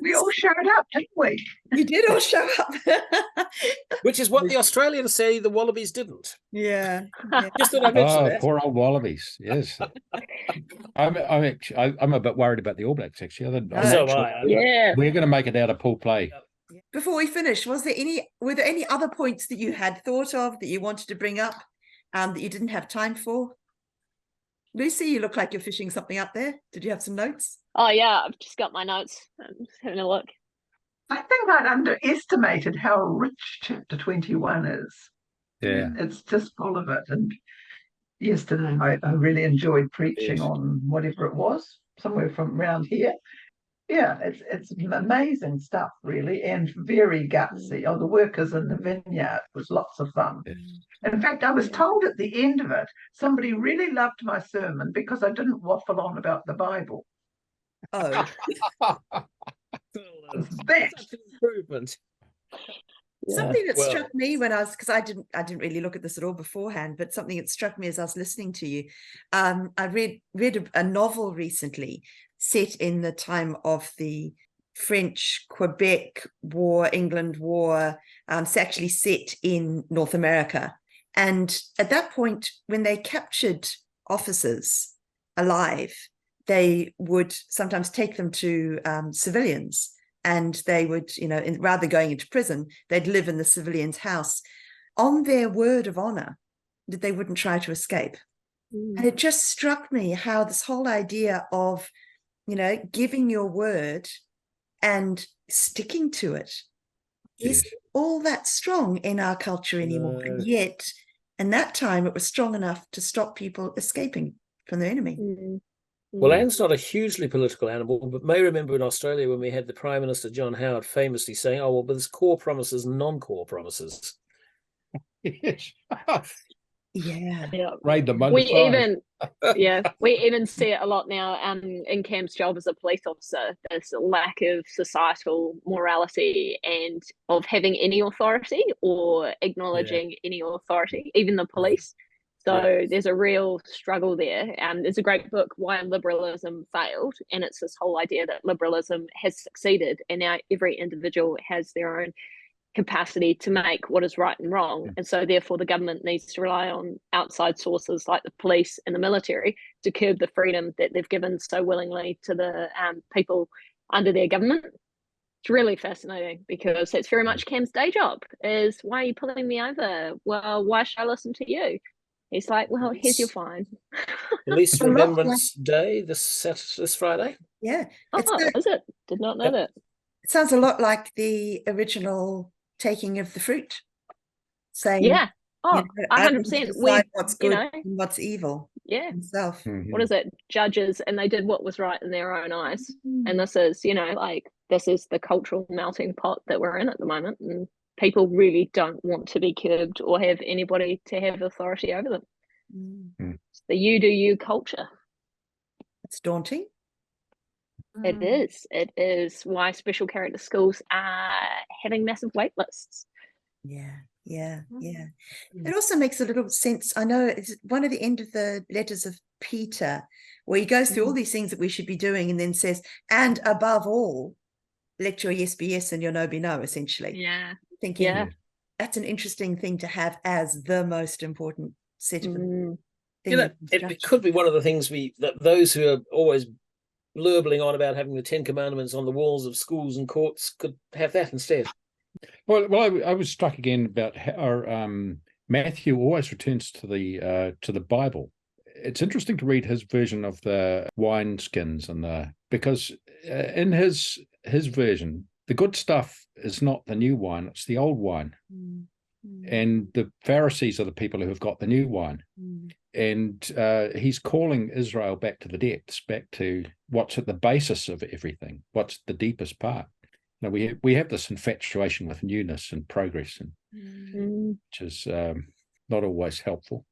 We all showed up, didn't we? You did all show up. Which is what the Australians say the Wallabies didn't. Yeah. Just that I mentioned that. Poor old Wallabies. Yes. I'm a bit worried about the All Blacks, actually. So am I. Yeah. We're going to make it out of pool play. Before we finish, were there any other points that you had thought of that you wanted to bring up that you didn't have time for? Lucy, you look like you're fishing something up there. Did you have some notes? Oh, yeah, I've just got my notes. I'm just having a look. I think I'd underestimated how rich chapter 21 is. Yeah. It's just full of it. And yesterday I really enjoyed preaching on whatever it was, somewhere from around here. Yeah, it's amazing stuff, really, and very gutsy. Oh, the workers in the vineyard was lots of fun. Yes. In fact, I was told at the end of it, somebody really loved my sermon because I didn't waffle on about the Bible. Oh. That's an improvement. Something that struck me when I was, because I didn't really look at this at all beforehand, but something that struck me as I was listening to you. I read a novel recently set in the time of the French Quebec War, England War. It's actually set in North America. And at that point, when they captured officers alive, they would sometimes take them to civilians. And they would, rather than going into prison, they'd live in the civilian's house on their word of honor that they wouldn't try to escape. And it just struck me how this whole idea of, giving your word and sticking to it isn't all that strong in our culture anymore. And yet, in that time, it was strong enough to stop people escaping from their enemy. Well, Anne's not a hugely political animal, but may remember in Australia when we had the Prime Minister, John Howard, famously saying, oh, well, but there's core promises and non-core promises. Yes. Yeah. Raid the we even see it a lot now in Cam's job as a police officer. There's a lack of societal morality and of having any authority or acknowledging any authority, even the police. So there's a real struggle there. There's a great book, Why Liberalism Failed, and it's this whole idea that liberalism has succeeded and now every individual has their own capacity to make what is right and wrong. And so therefore the government needs to rely on outside sources like the police and the military to curb the freedom that they've given so willingly to the people under their government. It's really fascinating because it's very much Cam's day job is, why are you pulling me over? Well, why should I listen to you? He's like, well, here's your fine. Police Remembrance Day this Friday. Yeah. Is it? Did not know that. It sounds a lot like the original taking of the fruit. Saying, 100%. What's good and what's evil. Yeah. Himself. What is it? Judges, and they did what was right in their own eyes. And this is, this is the cultural melting pot that we're in at the moment. And people really don't want to be curbed or have anybody to have authority over them. It's the you do you culture. It's daunting. It is. It is why special character schools are having massive wait lists. Yeah. It also makes a little sense. I know it's one of the end of the letters of Peter, where he goes through all these things that we should be doing and then says, and above all, let your yes be yes and your no be no, essentially. Yeah. Thinking that's an interesting thing to have as the most important set of things. It could be one of the things that those who are always lurbling on about having the 10 Commandments on the walls of schools and courts could have that instead. Well, I was struck again about how Matthew always returns to the Bible. It's interesting to read his version of the wineskins because in his version, the good stuff is not the new wine; it's the old wine. And the Pharisees are the people who have got the new wine. And he's calling Israel back to the depths, back to what's at the basis of everything, what's the deepest part. Now, we have this infatuation with newness and progress, and which is not always helpful.